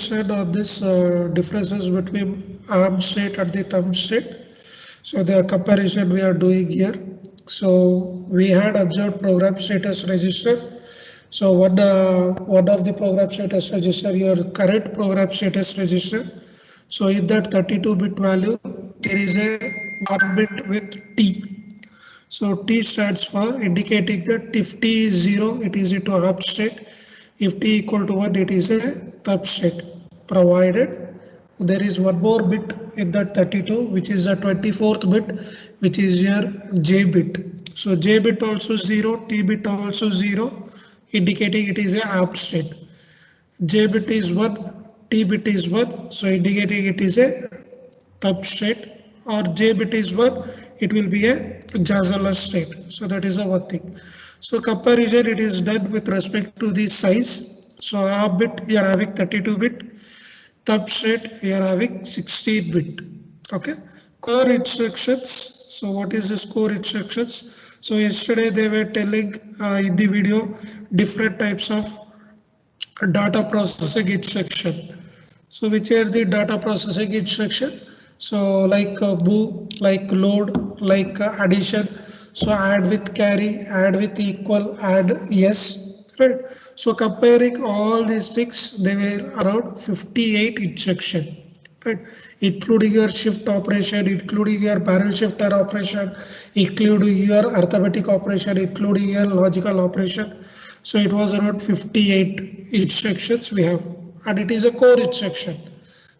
explanation on this differences between ARM state and the thumb state. So the comparison we are doing here. So we had observed program status register. So one of the program status register, your current program status register. So in that 32-bit value, there is a 1 bit with T. So T stands for indicating that if T is 0, it is into up state. If T equal to 1, it is a thumb state. Provided there is one more bit in that 32, which is the 24th bit, which is your J bit. So J bit also 0, T bit also 0, indicating it is a up state. J bit is 1, T bit is 1, so indicating it is a thumb state, or J bit is 1, it will be a Jazala state. So that is a one thing. So comparison, it is done with respect to the size. So ARM bit, you are having 32-bit. Thumb state, you are having 16-bit. Okay. Core instructions. So what is this core instructions? So yesterday they were telling in the video different types of data processing instruction. So which are the data processing instruction? So like move, like load, like addition. So add with carry, add with equal, add yes, right? So comparing all these things, they were around 58 instruction, right? Including your shift operation, including your barrel shifter operation, including your arithmetic operation, including your logical operation. So it was around 58 instructions we have, and it is a core instruction.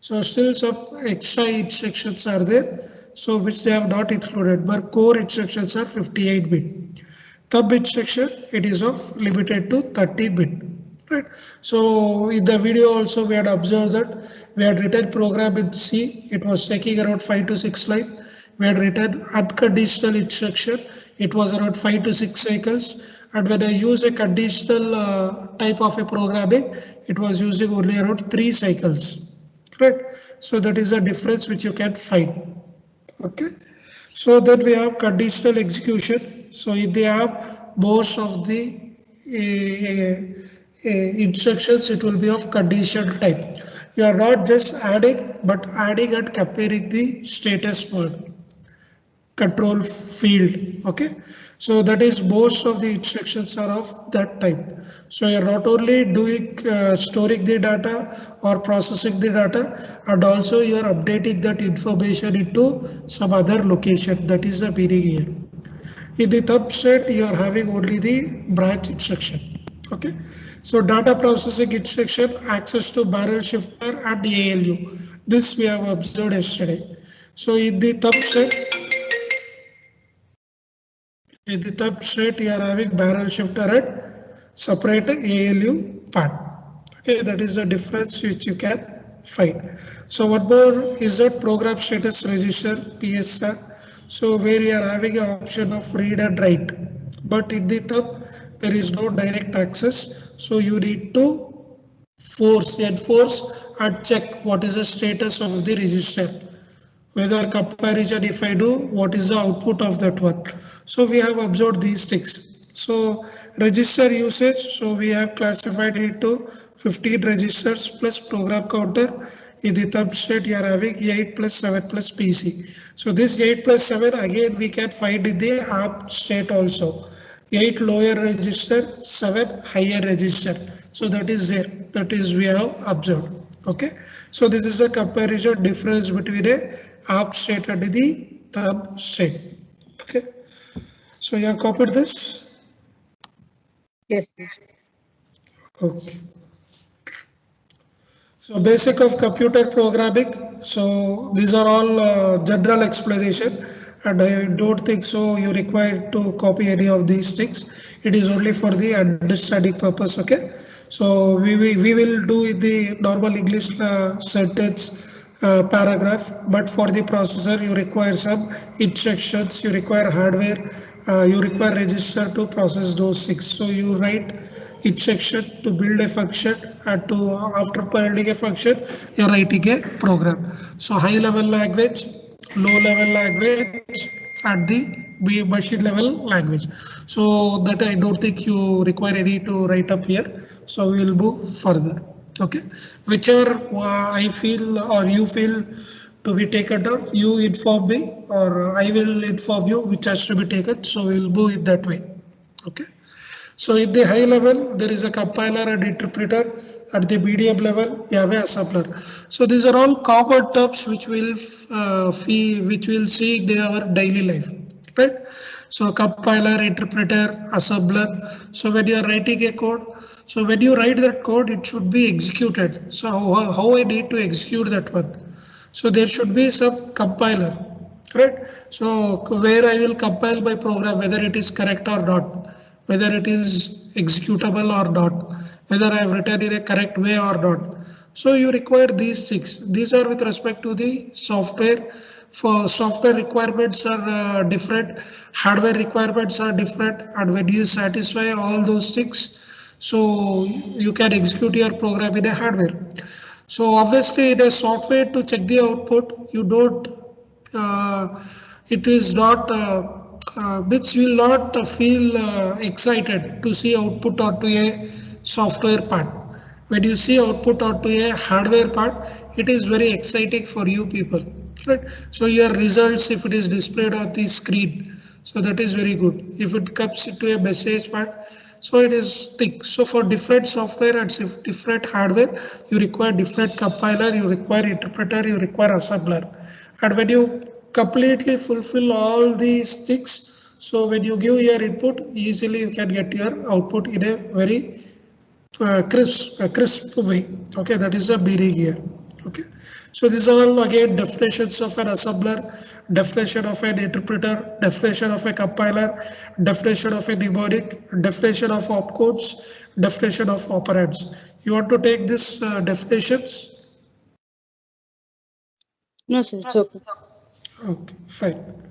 So still some extra instructions are there, so which they have not included, but core instructions are 58-bit. Thumb instruction, it is of limited to 30-bit. Right. So in the video also we had observed that we had written program in C. It was taking around 5 to 6 lines. We had written unconditional instruction. It was around 5 to 6 cycles. And when I use a conditional type of a programming, it was using only around 3 cycles. Right. So that is a difference which you can find. Okay. So then we have conditional execution. So in the app, most of the instructions, it will be of condition type. You are not just adding, but adding and comparing the status word control field. Okay, so that is most of the instructions are of that type. So you're not only doing storing the data or processing the data, and also you are updating that information into some other location. That is the meaning here. In the thumb state, you are having only the branch instruction. Okay, so data processing instruction, access to barrel shifter and the ALU. This we have observed yesterday. So in the thumb state, you are having barrel shifter and separate ALU part. Okay, that is the difference which you can find. So one more is that program status register PSR. So where you are having an option of read and write, but in the thumb there is no direct access. So you need to enforce and check what is the status of the register. Whether comparison, if I do, what is the output of that one. So we have observed these things. So register usage, so we have classified it to 15 registers plus program counter. In the thumb state, you are having 8 plus 7 plus PC. So this 8 plus 7 again we can find in the ARM state also. 8 lower register, 7 higher register. So that is there. That is we have observed. Okay, so this is a comparison difference between a ARM state and the thumb state. Okay, so you have copied this. Yes. Okay. So basic of computer programming. So these are all general explanation, and I don't think so you require to copy any of these things. It is only for the understanding purpose. Okay. So we will do the normal English sentence paragraph, but for the processor you require some instructions, you require hardware, you require register to process those things. So you write instruction to build a function, and to after building a function you're writing a program. So high level language, low level language, and the machine level language. So that I don't think you require any to write up here. So we will move further. Okay, whichever I feel or you feel to be taken down, you inform me or I will inform you which has to be taken. So we'll do it that way. Okay. So at the high level, there is a compiler and interpreter. At the medium level, you have a assembler. So these are all common terms which which we'll see in our daily life, right? So compiler, interpreter, assembler. So when you are writing a code, so when you write that code, it should be executed. So how I need to execute that one? So there should be some compiler, right? So where I will compile my program, whether it is correct or not, whether it is executable or not, whether I have written in a correct way or not. So you require these things. These are with respect to the software. For software requirements are different, hardware requirements are different, and when you satisfy all those things, so you can execute your program in a hardware. So obviously in a software to check the output, you don't, it is not, which will not feel excited to see output onto a software part. When you see output onto a hardware part, it is very exciting for you people, right? So your results, if it is displayed on the screen, so that is very good. If it comes into a message part, so it is thick. So for different software and different hardware, you require different compiler, you require interpreter, you require assembler. And when you completely fulfill all these things, so when you give your input, easily you can get your output in a very crisp way. Okay, that is a meaning here. Okay, so these are all again definitions of an assembler, definition of an interpreter, definition of a compiler, definition of a mnemonic, definition of opcodes, definition of operands. You want to take this definitions? No, sir. It's okay. Okay, fine.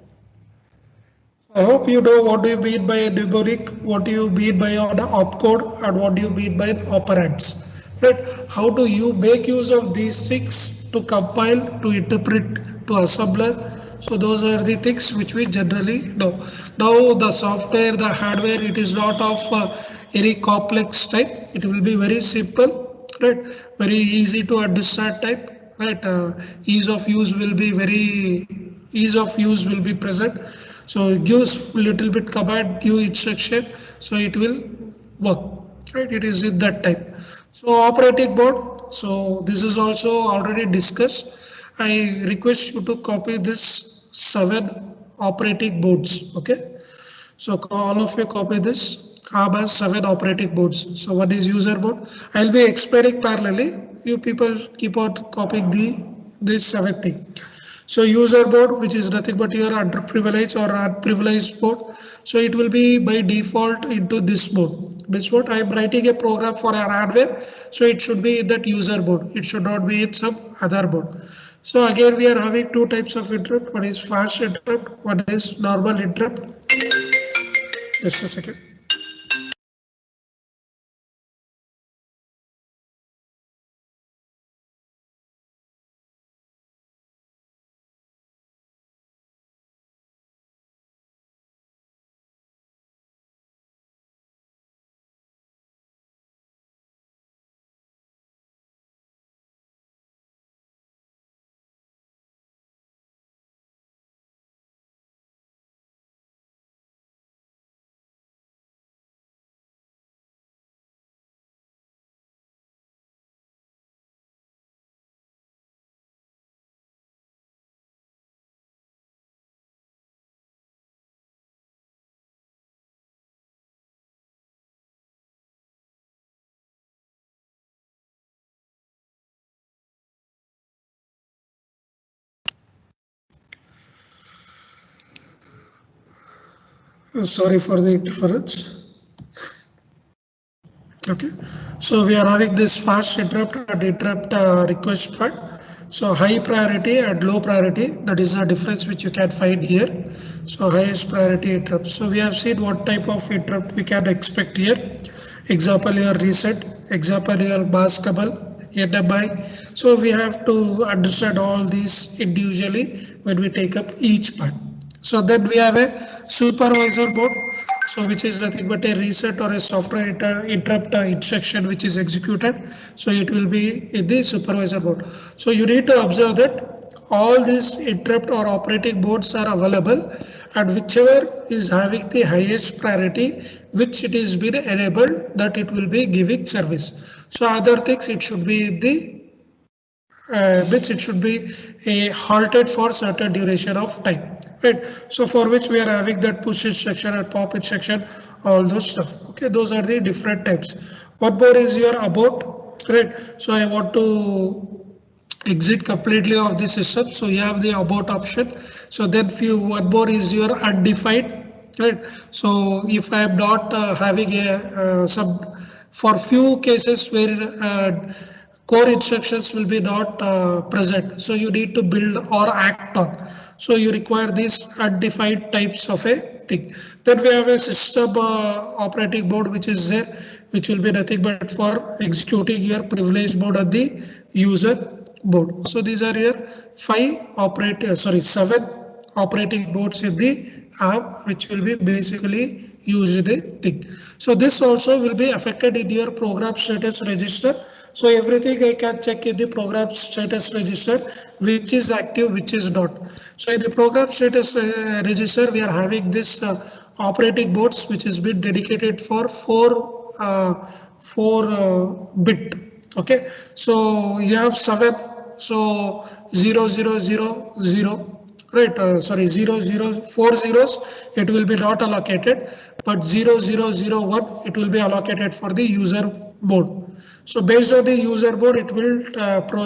I hope you know what do you mean by a mnemonic, what do you mean by an opcode, and what do you mean by operands. Right? How do you make use of these things to compile, to interpret, to assembler? So those are the things which we generally know. Now the software, the hardware, it is not of any complex type. It will be very simple, right? Very easy to understand type, right? Ease of use will be present. So it gives little bit command, give instruction, so it will work, right? It is in that type. So operating board, so this is also already discussed. I request you to copy this 7 operating boards. Okay, so all of you copy this. ARM has 7 operating boards. So what is user board? I'll be explaining parallelly. You people keep on copying this 7th thing. So user board, which is nothing but your underprivileged or unprivileged board. So it will be by default into this board. This what I am writing a program for an hardware. So it should be in that user board. It should not be in some other board. So again, we are having 2 types of interrupt. One is fast interrupt. One is normal interrupt. Just a second. Sorry for the interference. Okay, so we are having this fast interrupt and interrupt request part. So high priority and low priority, that is the difference which you can find here. So highest priority interrupt. So we have seen what type of interrupt we can expect here. Example your reset, example your maskable, NMI. So we have to understand all these individually when we take up each part. So then we have a supervisor mode. So which is nothing but a reset or a software interrupt instruction which is executed. So it will be in the supervisor board. So you need to observe that all these interrupt or operating boards are available, and whichever is having the highest priority, which it is been enabled, that it will be giving service. So other things it should be in the which it should be a halted for certain duration of time, right? So for which we are having that push instruction and pop instruction, all those stuff. Okay, those are the different types. What more is your about, right? So I want to exit completely of the system, so you have the about option. So then few one more is your undefined, right? So if I am not having a some, for few cases where core instructions will be not present, so you need to build or act on, so you require these undefined types of a thing. Then we have a system operating mode which is there, which will be nothing but for executing your privilege mode on the user board. So these are your seven operating modes in the app, which will be basically used in the thing. So this also will be affected in your program status register. So everything I can check in the program status register, which is active, which is not. So in the program status register, we are having this operating modes, which has been dedicated for four bit. Okay, so you have seven. So 0000, right? Sorry, 4 zeros. It will be not allocated, but 0001 it will be allocated for the user mode. So based on the user mode, it will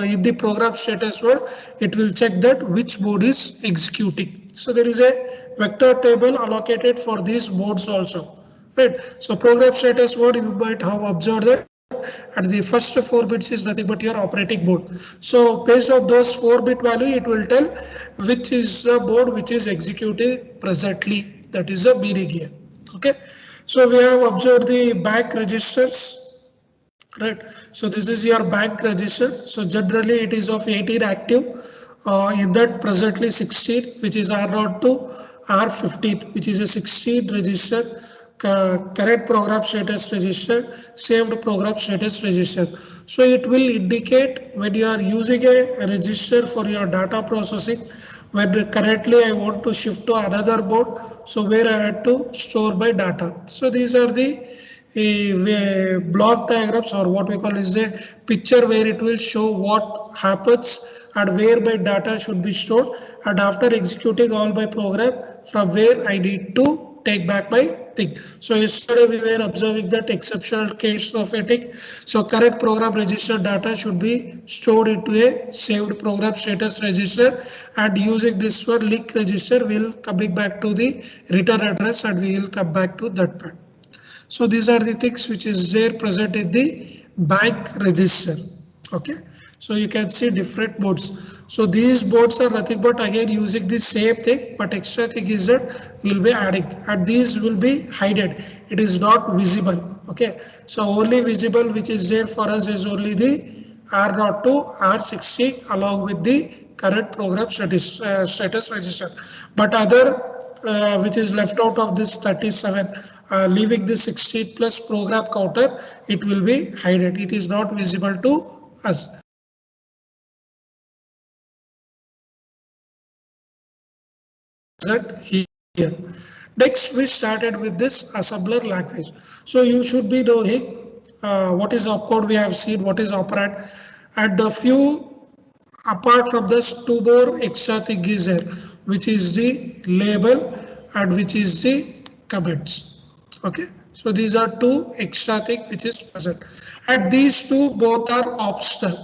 in the program status mode, it will check that which mode is executing. So there is a vector table allocated for these modes also, right? So program status mode, you might have observed that at the first 4 bits is nothing but your operating mode. So based on those 4-bit value, it will tell which is the mode which is executing presently. That is the meaning here. Okay. So we have observed the bank registers, right? So this is your bank register. So generally it is of 18 active. In that presently 16, which is R0 to R15, which is a 16 register, current program status register, saved program status register. So it will indicate when you are using a register for your data processing, when currently I want to shift to another mode, so where I had to store my data. So these are the block diagrams, or what we call is a picture, where it will show what happens and where my data should be stored, and after executing all my program, from where I need to take back my thing. So yesterday we were observing that exceptional case of a thing. So current program register data should be stored into a saved program status register, and using this one link register, we'll coming back to the return address and we will come back to that part. So these are the things which is there present in the bank register. Okay. So you can see different modes. So these boards are nothing but again using the same thing, but extra thing is that you will be adding, and these will be hidden. It is not visible. Okay. So only visible which is there for us is only the R0 to R60 along with the current program status register. But other which is left out of this 37, leaving the 16 plus program counter, it will be hidden. It is not visible to us. Here. Next, we started with this assembler language. So you should be knowing what is opcode. We have seen what is operand, and a few apart from this, two more extra thing is there, which is the label and which is the comments. Okay, so these are two extra thing which is present, and these two both are optional.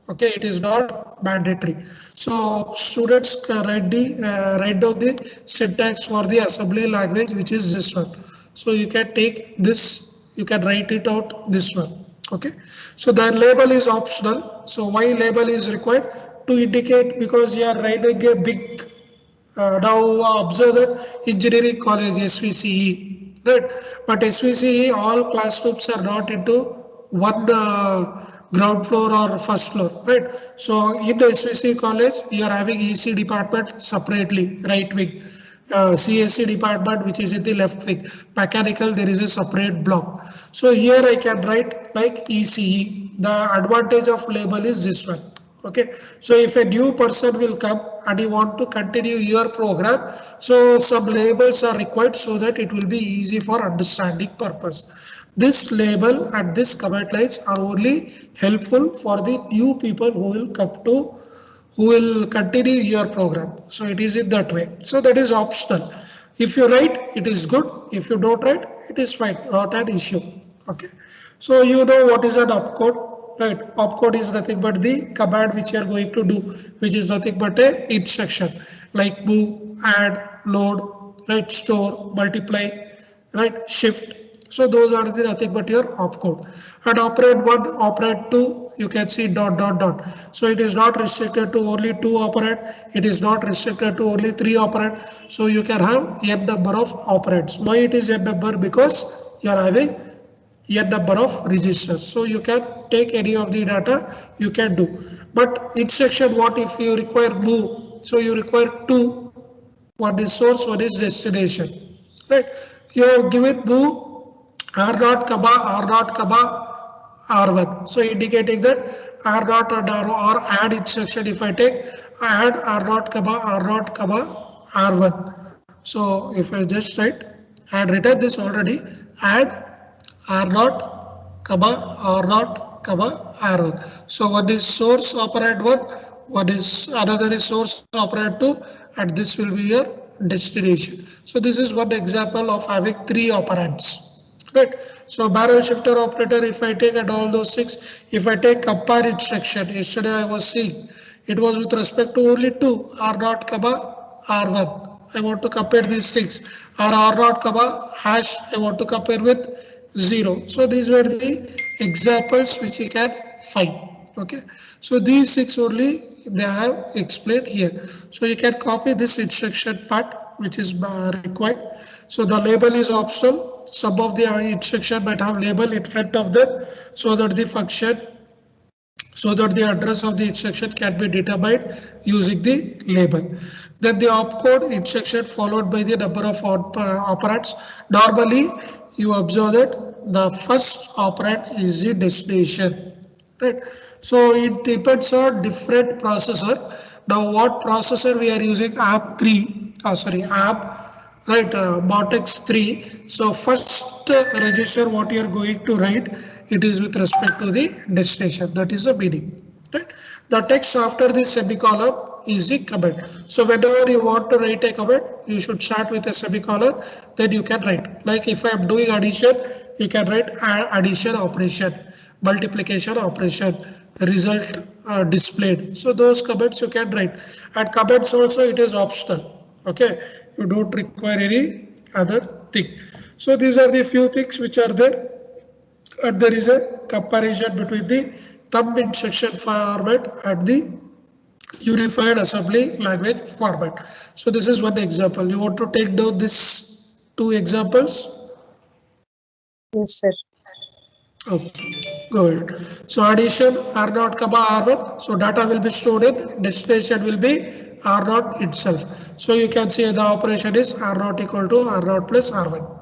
Okay, it is not mandatory. So students write down the syntax for the assembly language, which is this one. So you can take this, you can write it out this one. Okay, so the label is optional. So why label is required? To indicate, because you are writing a big now observe that engineering college SVCE, right? But SVCE, all classrooms are not into one ground floor or first floor, right? So in the SVCE college, you are having EC department separately, right wing. CSC department, which is in the left wing. Mechanical, there is a separate block. So here I can write like ECE. The advantage of label is this one. Okay, so if a new person will come and you want to continue your program, so some labels are required so that it will be easy for understanding purpose. This label and this command lines are only helpful for the new people who will come to, who will continue your program. So it is in that way. So that is optional. If you write, it is good. If you don't write, it is fine, not an issue. Okay. So you know what is an opcode, right? Opcode is nothing but the command which you are going to do, which is nothing but a instruction like move, add, load, right, store, multiply, right, shift. So those are the nothing but your opcode. And operand 1, operand 2, you can see dot dot dot. So it is not restricted to only 2 operand. It is not restricted to only 3 operand. So you can have n number of operands. Why it is n number? Because you are having n number of registers. So you can take any of the data you can do. But instruction, what if you require move? So you require 2. One is source, one is destination, right? You have given move R naught comma R naught comma R1. So indicating that R naught and R or add instruction, if I take add R naught comma R1. So if I just write, I had written this already, add R naught comma R naught comma R1. So one is source operand 1, one is another is source operand 2, and this will be your destination. So this is one example of having 3 operands. Right. So barrel shifter operator, if I take, and all those 6, if I take compare instruction, yesterday I was seeing, it was with respect to only 2, R naught comma R1. I want to compare these things. Or R naught comma hash, I want to compare with 0. So these were the examples which you can find. Okay. So these 6 only they have explained here. So you can copy this instruction part which is required. So the label is optional. Some of the instruction might have label in front of them so that the function, so that the address of the instruction can be determined using the label. Then the opcode instruction followed by the number of operands. Normally, you observe that the first operand is the destination, right? So it depends on different processor. Now, what processor we are using? ARM3, sorry, ARM, right, Cortex 3. So first register what you are going to write, it is with respect to the destination. That is the meaning, right? The text after the semicolon is the comment. So whenever you want to write a comment, you should start with a semicolon, then you can write. Like if I am doing addition, you can write addition operation, multiplication operation, result displayed. So those comments you can write. And comments also, it is optional. Okay, you don't require any other thing. So these are the few things which are there, and there is a comparison between the thumb instruction format and the unified assembly language format. So this is one example. You want to take down this 2 examples? Yes, sir. Okay, go ahead. So addition R naught comma R1. So data will be stored in, destination will be R naught itself. So you can see the operation is R naught equal to R naught plus R1.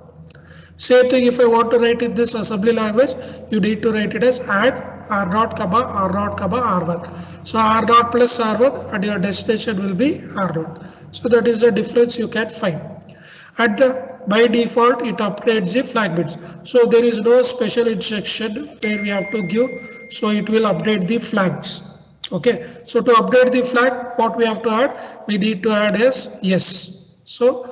Same thing, if I want to write in this assembly language, you need to write it as add R naught comma R naught comma R1. So R naught plus R1 and your destination will be R naught. So that is the difference you can find. And by default it updates the flag bits. So there is no special instruction where we have to give. So it will update the flags. Okay. So to update the flag, what we have to add? We need to add as yes. So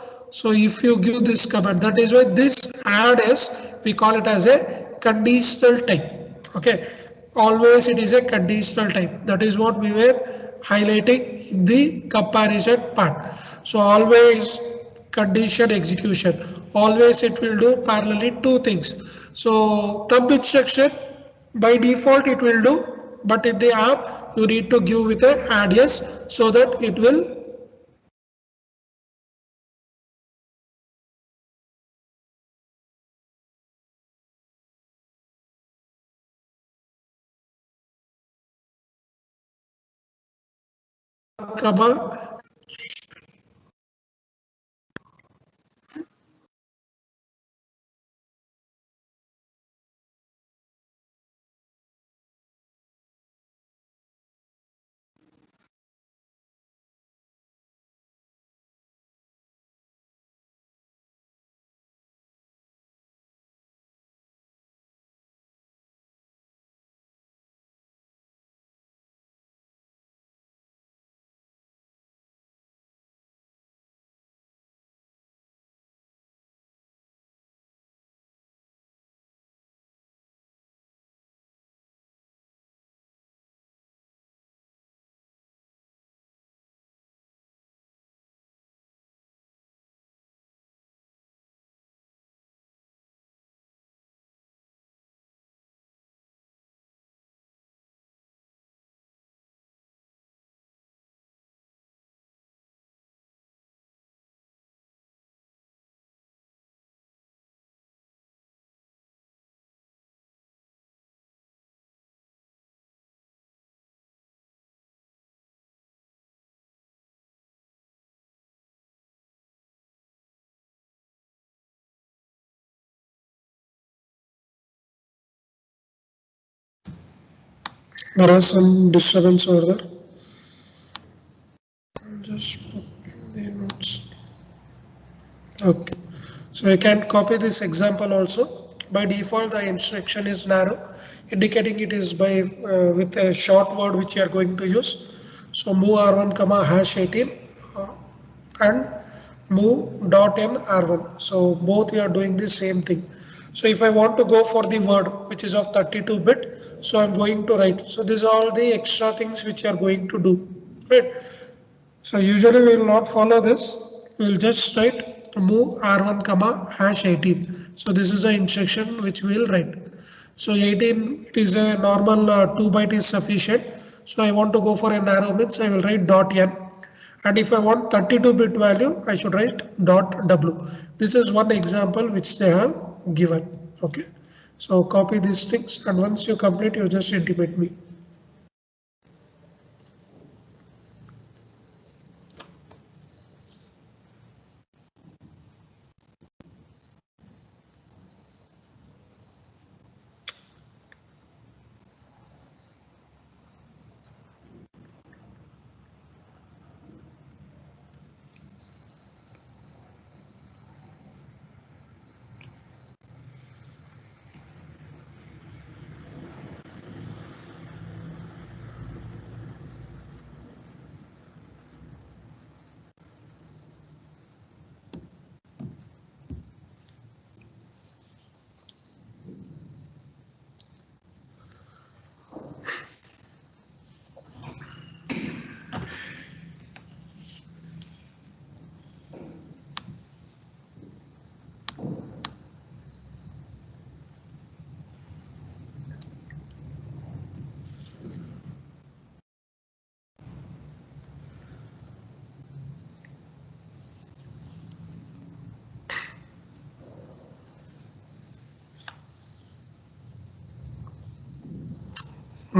if you give this command, that is why this add is, we call it as a conditional type. Okay. Always it is a conditional type. That is what we were highlighting in the comparison part. So always condition execution, always it will do parallelly 2 things. So thumb instruction by default it will do, but in the app you need to give with a add yes so that it will comma There are some disturbance over there. Just put the notes. Okay. So you can copy this example also. By default, the instruction is narrow, indicating it is by with a short word which you are going to use. So move R1 comma hash 18 and move dot n R1. So both you are doing the same thing. So if I want to go for the word which is of 32 bit, so I'm going to write. So these are all the extra things which you are going to do, right? So usually we will not follow this. We will just write move R1 comma hash 18. So this is the instruction which we will write. So 18 it is a normal 2 byte is sufficient. So I want to go for a narrow means I will write dot n. And if I want 32 bit value, I should write dot w. This is one example which they have given. Okay. So copy these things and once you complete, you just intimate me.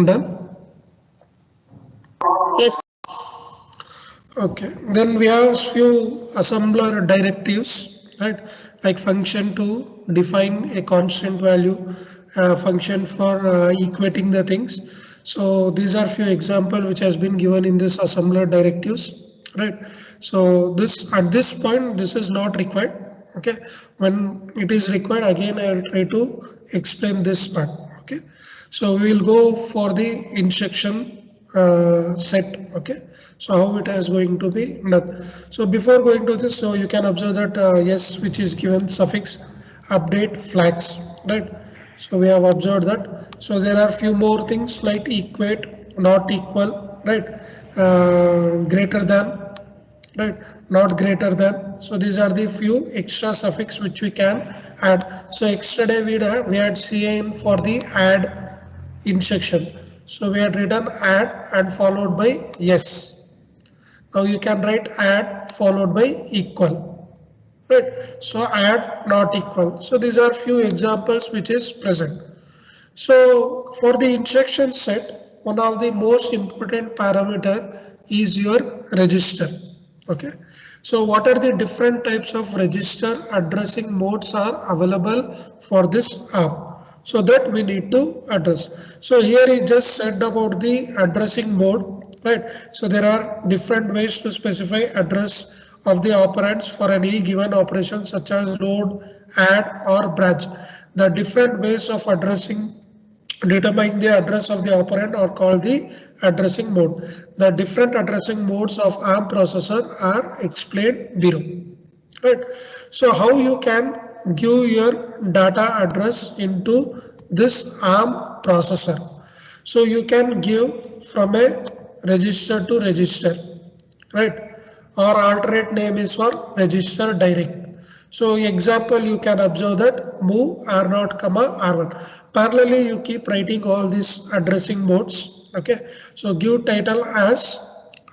Done? Yes. Okay, then we have few assembler directives, right? Like function to define a constant value, function for equating the things. So these are few example which has been given in this assembler directives, right? So this at this point this is not required. Okay, when it is required again I will try to explain this part. Okay, so we will go for the instruction set. Okay, so how it is going to be done. So before going to this, so you can observe that yes, which is given suffix update flags, right? So we have observed that. So there are few more things like equate, not equal, right? Greater than, right? Not greater than. So these are the few extra suffix which we can add. So yesterday we had CAN for the add instruction. So we had written add and followed by yes. Now you can write add followed by equal, right? So add not equal. So these are few examples which is present. So for the instruction set, one of the most important parameter is your register. Okay. So what are the different types of register addressing modes are available for this app? So that we need to address. So here he just said about the addressing mode, right? So there are different ways to specify address of the operands for any given operation such as load, add or branch. The different ways of addressing determining the address of the operand are called the addressing mode. The different addressing modes of ARM processor are explained below. Right. So how you can give your data address into this ARM processor. So you can give from a register to register, right? Or alternate name is for register direct. So example, you can observe that move R0 comma R1. Parallelly, you keep writing all these addressing modes. Okay. So give title as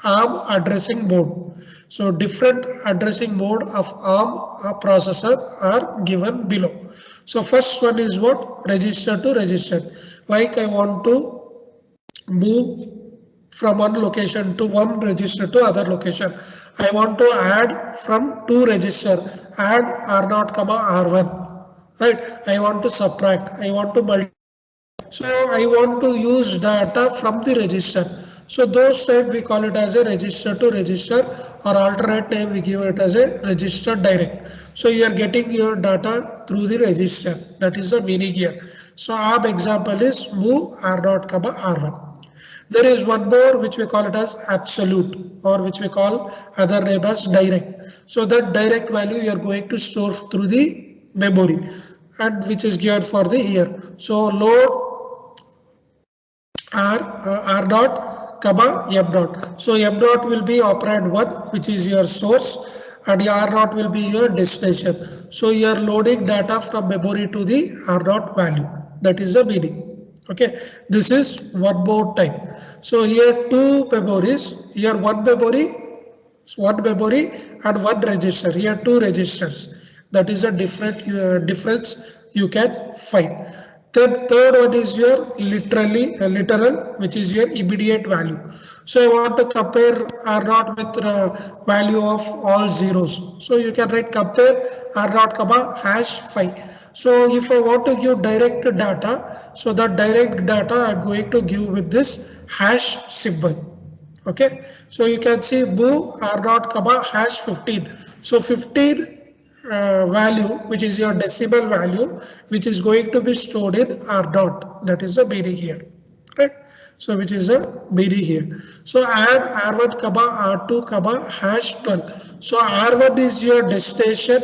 ARM addressing mode. So different addressing mode of ARM processor are given below. So first one is what? Register to register. Like I want to move from one location to one register to other location. I want to add from two register, add R0 comma R1, right? I want to subtract, I want to multiply, So I want to use data from the register. So those type we call it as a register to register, or alternate name we give it as a register direct. So you are getting your data through the register. That is the meaning here. So our example is move r0, r1. There is one more which we call it as absolute, or which we call other name as direct. So that direct value you are going to store through the memory, and which is given for the here. So load r dot comma m dot. So m dot will be operand 1, which is your source, and r dot will be your destination. So you are loading data from memory to the r dot value. That is the meaning. Okay, this is one more type. So here two memories, here one memory and one register. Here two registers. That is a difference you can find. Then third one is your literal, which is your immediate value. So I want to compare R naught with value of all zeros. So you can write compare R naught comma hash 5. So if I want to give direct data, so that direct data I'm going to give with this hash symbol. Okay, so you can see move r dot comma hash 15. So 15 value, which is your decimal value, which is going to be stored in r dot. That is the meaning here, right? So which is a meaning here. So add r1 comma r2 comma hash 12. So r1 is your destination,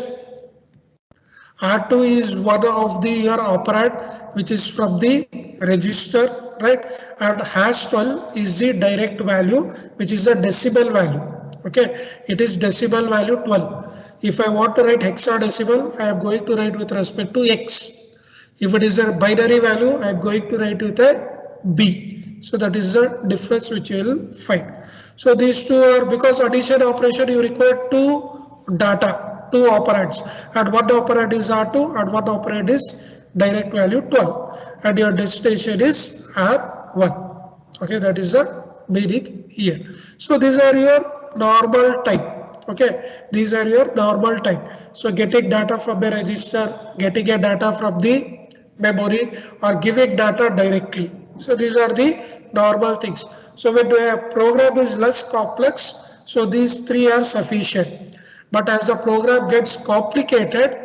R2 is one of the your operand which is from the register, right? And hash 12 is the direct value, which is the decimal value. Okay, it is decimal value 12. If I want to write hexadecimal, I am going to write with respect to x. If it is a binary value, I am going to write with a b. So that is the difference which you will find. So these two are, because addition operation you require two data, two operands, and one operand is R2 and one operand is direct value 12, and your destination is R1. Okay, that is the meaning here. So these are your normal type. Okay, these are your normal type. So getting data from a register, getting a data from the memory, or giving data directly. So these are the normal things. So when a program is less complex, so these three are sufficient. But as the program gets complicated,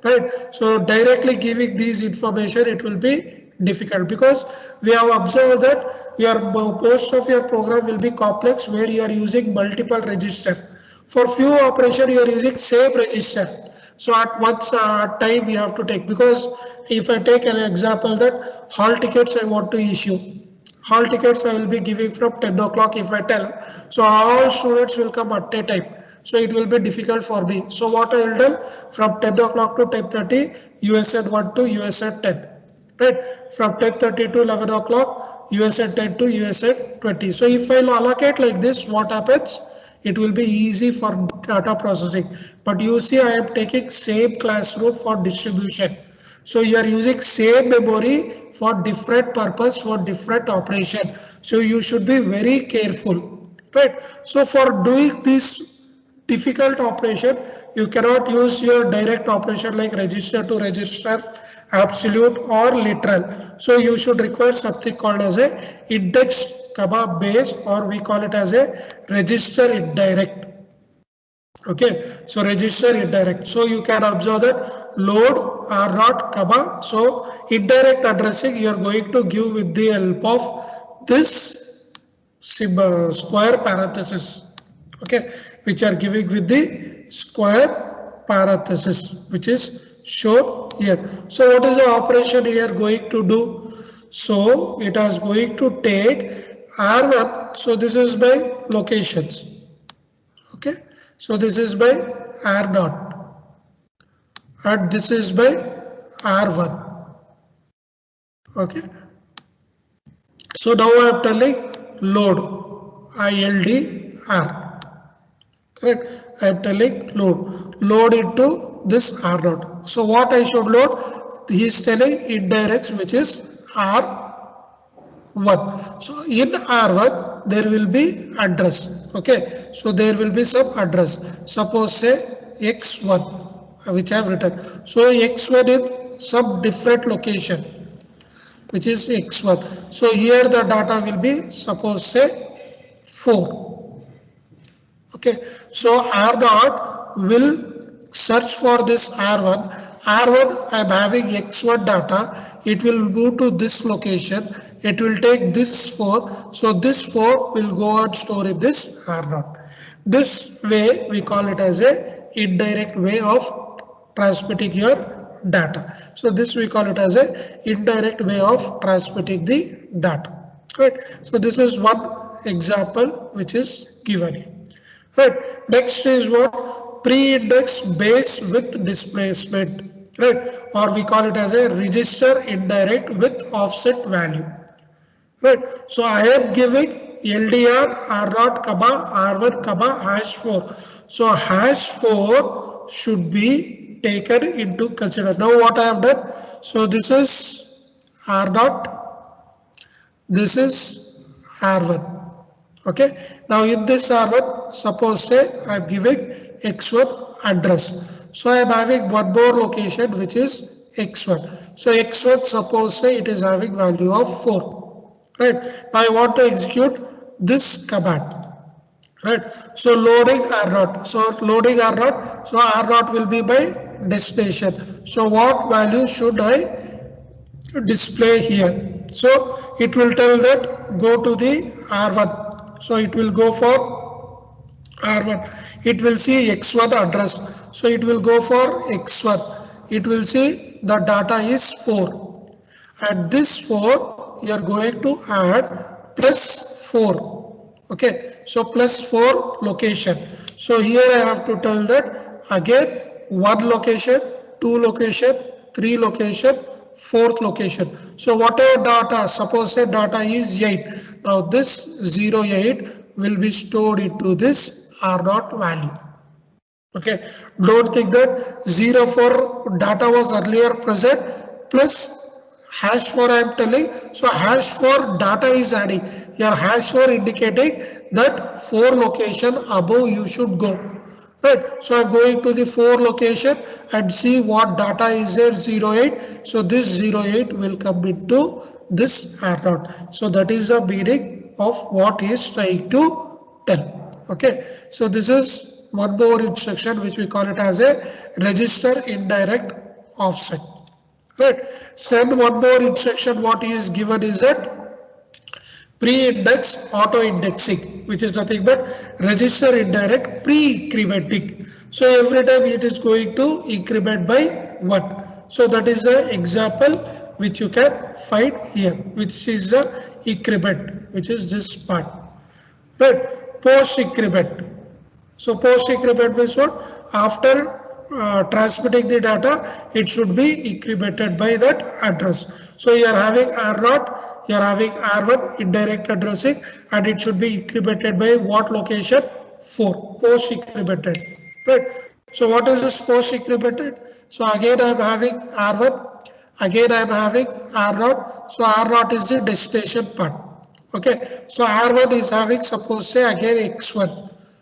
right, so directly giving these information, it will be difficult, because we have observed that your most of your program will be complex, where you are using multiple register. For few operation you are using same register. So at one time you have to take, because if I take an example that hall tickets I want to issue, hall tickets I will be giving from 10 o'clock if I tell. So all students will come at a time. So it will be difficult for me. So what I will do, from 10 o'clock to 10:30, USN 1 to USN 10. Right? From 10:30 to 11 o'clock, USN 10 to USN 20. So if I allocate like this, what happens? It will be easy for data processing. But you see, I am taking same classroom for distribution. So you are using same memory for different purpose, for different operation. So you should be very careful, right? So for doing this difficult operation, you cannot use your direct operation like register to register, absolute or literal. So you should require something called as a index comma base, or we call it as a register indirect. Okay, so register indirect. So you can observe that load r naught comma. So indirect addressing you are going to give with the help of this square parenthesis. Okay, which are giving with the square parenthesis, which is shown here. So what is the operation here going to do? So it is going to take R1. So this is by locations. Okay, so this is by R naught, and this is by R1. Okay, so now I am telling load, ILDR, correct? I am telling load into this R naught. So what I should load? He is telling indirects, which is R1. So in R1 there will be address. Okay, so there will be some address. Suppose say X1, which I have written. So X1 is some different location. which is x1. So here the data will be, suppose say 4. Okay, so R dot will search for this R1. R1, I am having x1 data. It will move to this location. It will take this 4. So this 4 will go and store in this R dot. This way we call it as a indirect way of transmitting your data. So this we call it as a indirect way of transmitting the data. Right. So this is one example which is given here. Right. Next is what? Pre-index base with displacement. Right. Or we call it as a register indirect with offset value. Right. So I am giving LDR R0, R1, #4. So #4 should be taken into consider. Now what I have done? So this is R0, this is R1. Okay. Now in this R1, suppose say I am giving X1 address. So I am having one more location which is X1. So X1, suppose say it is having value of 4. Right. Now I want to execute this command. Right. So loading R0. So loading R0. So R0 will be my destination. So what value should I display here? So it will tell that go to the R1. So it will go for R1. It will see X1 address. So it will go for X1. It will see the data is 4. At this 4, you are going to add plus 4. Okay. So plus 4 location. So here I have to tell that again 1 location, 2 location, 3 location, 4th location. So whatever data, suppose say data is 8. Now this 08 will be stored into this R0 value. Okay, don't think that 04 data was earlier present plus #4 I am telling. So #4 data is adding. Your #4 indicating that 4 location above you should go. Right. So I am going to the 4 location and see what data is there, 08. So this 08 will come into this R0. So that is the meaning of what he is trying to tell. Okay. So this is one more instruction which we call it as a register indirect offset. Right. Send one more instruction. What he is given is that pre-index auto indexing, which is nothing but register indirect pre-incrementing. So every time it is going to increment by 1. So that is the example which you can find here, which is the increment, which is this part. Right. Post increment. So post increment means what? After transmitting the data, it should be incremented by that address. So you are having R0, you are having R1 indirect addressing, and it should be incremented by what location? 4. Post incremented. Right. So what is this post incremented? So again I am having R1, again I am having R0. So R0 is the destination part. Okay. So R1 is having, suppose say again X1.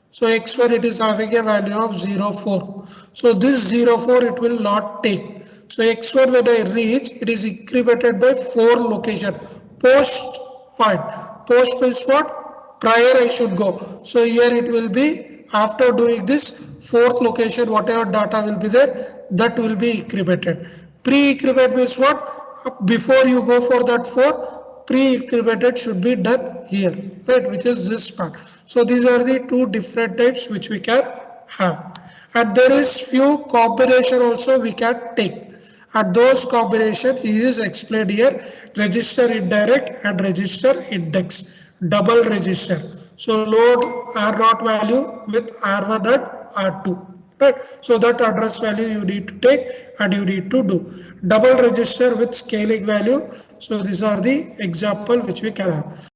So X1 it is having a value of 04. So this 04 it will not take. So X1 when I reach, it is incremented by 4 location. Post point. Post means what? Prior I should go. So here it will be after doing this 4th location, whatever data will be there, that will be incremented. Pre-increment means what? Before you go for that 4, pre-incremented should be done here, right? Which is this part. So these are the 2 different types which we can have. And there is few combination also we can take. And those combination is explained here: register indirect and register index, double register. So load R0 value with R1 and R2. Right. So that address value you need to take and you need to do. Double register with scaling value. So these are the example which we can have.